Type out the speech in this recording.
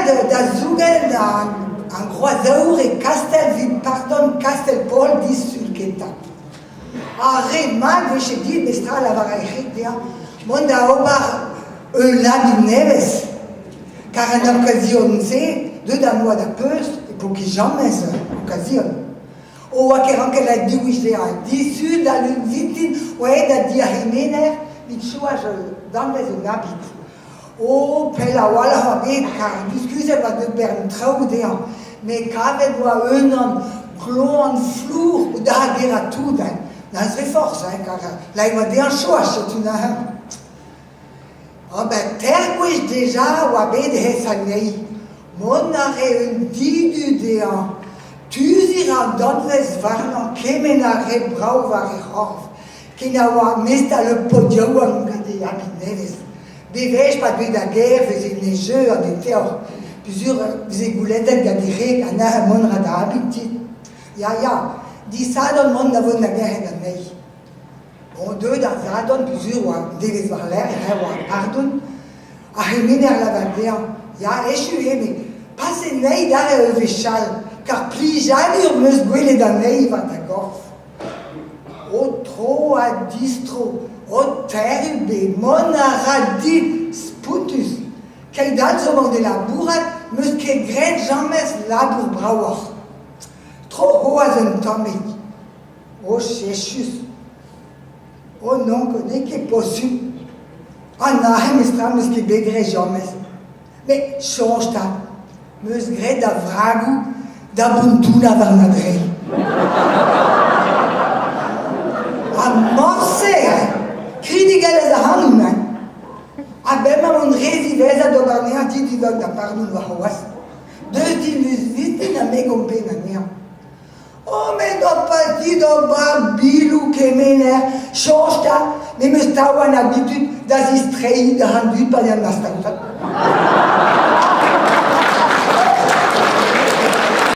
da Zugel an Groazaour et Castelpol dissulketa. Arre mag veche dit bestra la varaichik dia, mon da obar la neves, car en occasion c'est da mois da peus, et pour qui jamais occasion. O akeran que la diouche a dissu da l'unvitin, ouais da diahimener, mitchouage dans les habits. O pela wala habit, car discuse va de bern traudéan, mais qu'avait doit un homme glon flou da guerra tout d'un. Dans ses forces, car là il va dire un choix, c'est une ah ben, terguis déjà, ou abed hesanei, mon arrêt un didu déan, tu iras dans les varnans, kemenare brau varihov, qui n'a pas mis dans le podium, ou un gars de yabineves. Bevej, pas de la guerre, faisait des jeux, des théors, plusieurs zégoulettes, des gadirés, un ahamon rada habitit. Ya, di sadon mon davon la guerre da mei. On deux da sadon plusieurs deves varler et pardon. A heminer la vadea. Ya échoué mais pas nei dare vechal car pli jamais meus guele da mei va ta gorf. O tro a distro, o terbe mon radit sputus. Quel date so de la bourrat meus que gret jamais labur brauer. Trop haut à un tomic. Oh, chechus. Oh non, connaît qui est possible. Ah, non, mais c'est qui bégré jamais. Mais change ta. Meus gré da vragu, da buntuna varnadré. Ah, morse, critiquer les ahanumen. Ah, ben, ma mon résidez à dobarner un petit divan da pardon va hawas. Deux dilus vite na me compé na mia. Oh, mais non pas dit dans bras bilou que mener change ta mais me stava en habitude d'assister de rendu par un instant.